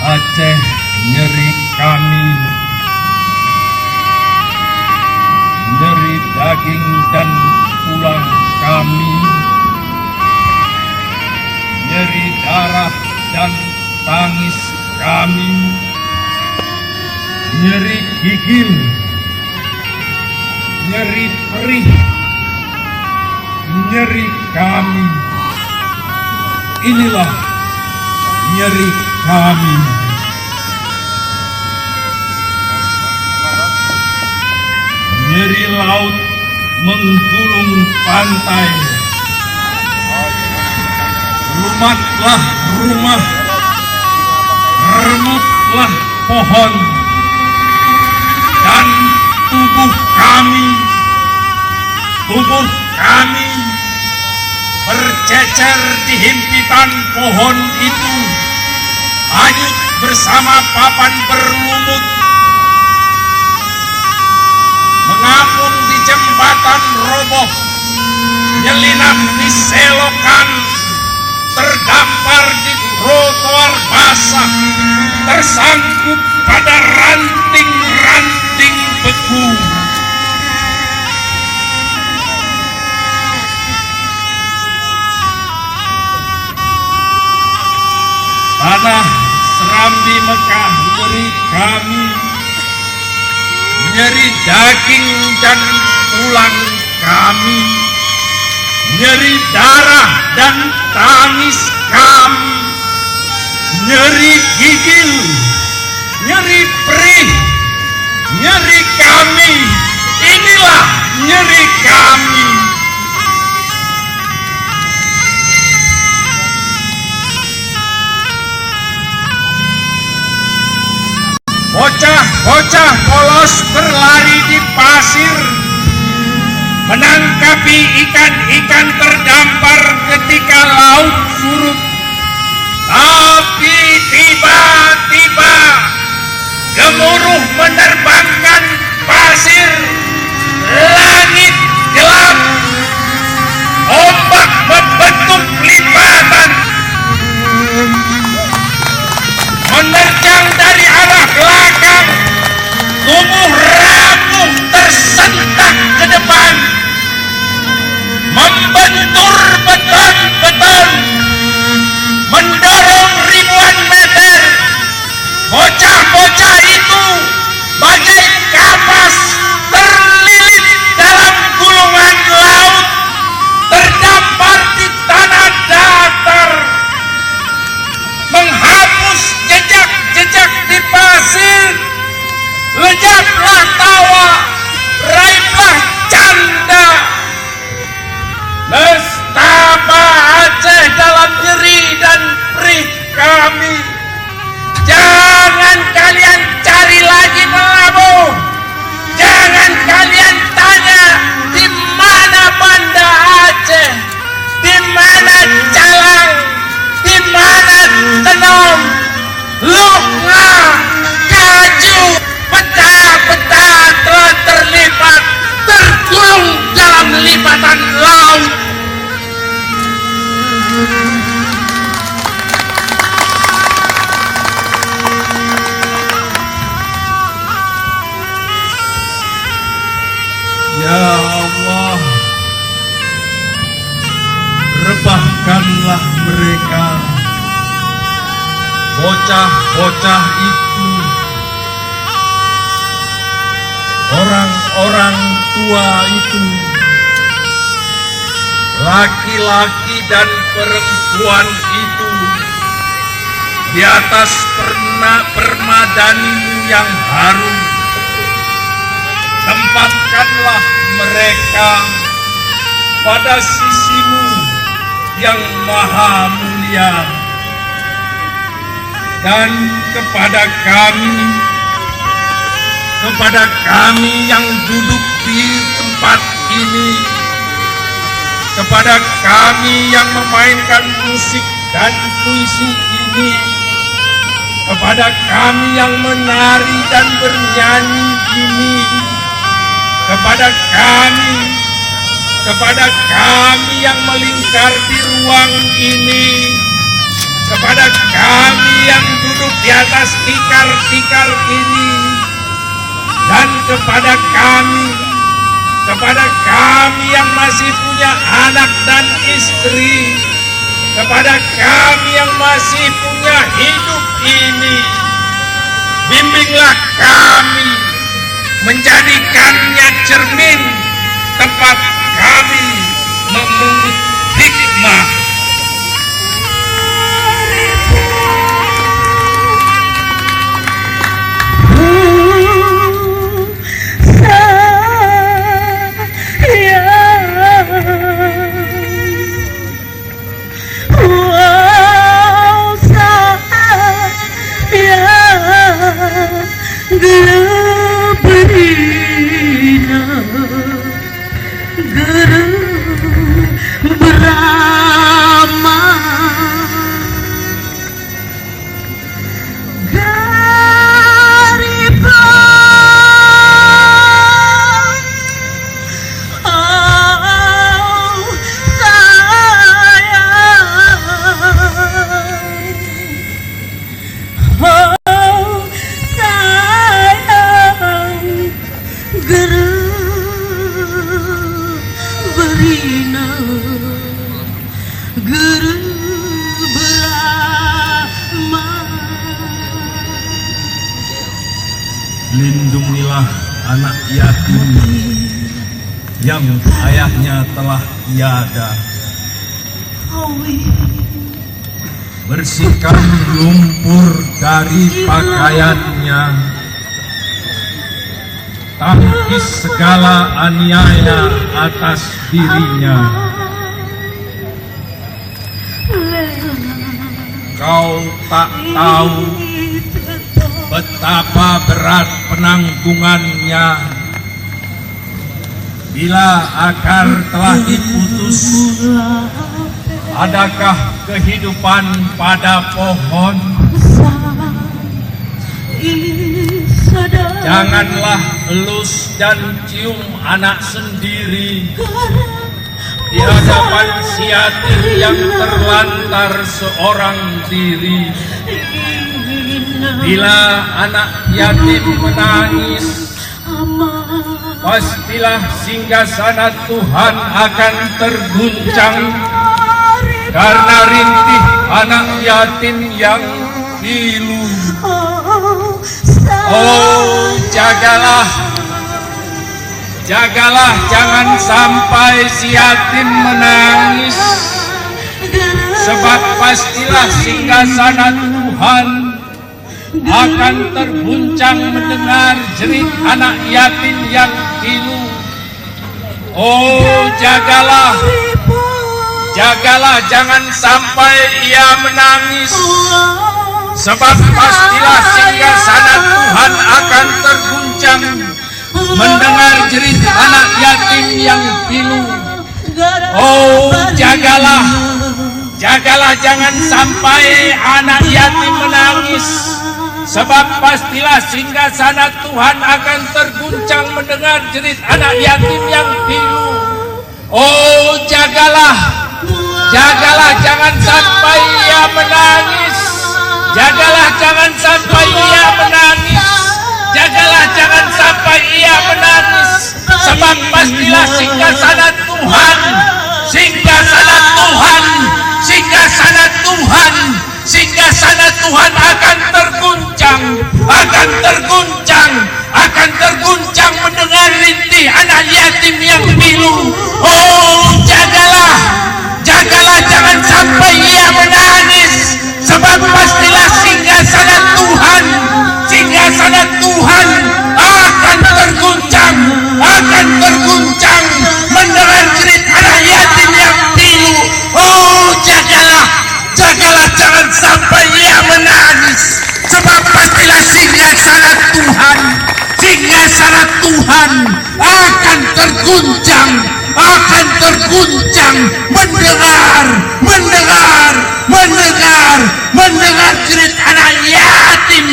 Aceh nyeri kami, nyeri daging dan tulang kami, nyeri darah dan tangis kami, nyeri gigil, nyeri perih, nyeri kami. Inilah nyeri kami. Nyeri laut menggulung pantai. Lumatlah rumah, remuklah pohon, dan tubuh kami bercecer di himpitan pohon itu, hanyut bersama papan berlumut, mengapung di jembatan roboh, nyelinap di selokan, terdampar di trotoar basah, tersangkut pada ranting-ranting beku. Tanah Serambi Mekah nyeri kami, nyeri daging dan tulang kami, nyeri darah dan tangis kami, nyeri gigil, nyeri perih, nyeri kami. Inilah nyeri kami. Bocah-bocah polos berlari di pasir, menangkapi ikan-ikan terdampar ketika laut surut. Tapi tiba-tiba gemuruh menerbangkan pasir, langit gelap, ombak membentuk lipatan, menerjang dari arah belakang, tubuh rapuh tersentak ke depan, membentur beton-beton, mendorong ribuan meter. Bocah-bocah itu bagai kapas terlilit dalam gulungan laut, terdampar di tanah datar, menghapus jejak-jejak di pasir. Lenyaplah tawa, raiblah canda. Nestapa Aceh dalam nyeri dan perih kami. Jangan kalian cari lagi pelabuh. Jangan kalian tanya di mana Banda Aceh, di mana Calang, di mana Tenom, Lukna, Kaju. Peta-peta telah terlipat, tergulung dalam lipatan laut. Ya Allah, rebahkanlah mereka, bocah-bocah itu, orang-orang tua itu, laki-laki dan perempuan itu, di atas permadanimu yang harum. Tempatkanlah mereka pada sisimu yang maha mulia, dan kepada kami yang duduk di tempat ini, kepada kami yang memainkan musik dan puisi ini, kepada kami yang menari dan bernyanyi ini, kepada kami yang melingkar di ruang ini, kepada kami yang duduk di atas tikar-tikar ini, dan kepada kami yang masih punya anak dan istri, kepada kami yang masih punya hidup ini, bimbinglah kami, menjadikannya cermin tempat kami memungut hikmah. Lindungilah anak yatim yang ayahnya telah tiada. Bersihkan lumpur dari pakaiannya, tangkis segala aniaya atas dirinya. Kau tak tahu betapa berat penanggungannya bila akar telah diputus. Adakah kehidupan pada pohon? Janganlah elus dan cium anak sendiri di hadapan si yatim yang terlantar seorang diri. Bila anak yatim menangis, pastilah singgasana Tuhan akan terguncang karena rintih anak yatim yang pilu. Oh, jagalah, jangan sampai si yatim menangis, sebab pastilah singgasana Tuhan akan terguncang mendengar jerit anak yatim yang pilu. Oh, jagalah, jangan sampai ia menangis, sebab pastilah singgasana Tuhan akan terguncang mendengar jerit anak yatim yang pilu. Oh, jagalah, jangan sampai anak yatim menangis, sebab pastilah singgasana Tuhan akan terguncang mendengar jerit anak yatim yang pilu. Oh, jagalah, jangan sampai ia menangis. Jangan sampai ia menangis. Jangan sampai ia menangis, sebab pastilah singgasana Tuhan akan terguncang mendengar rintih anak yatim yang pilu. Oh, jagalah, jangan sampai ia menangis, sebab pastilah singgasana Tuhan akan terguncang mendengar jerit anak yatim yang pilu. Oh, jagalah, jangan sampai ia menangis, sebab pastilah singgasana Tuhan akan terguncang mendengar jerit anak yatim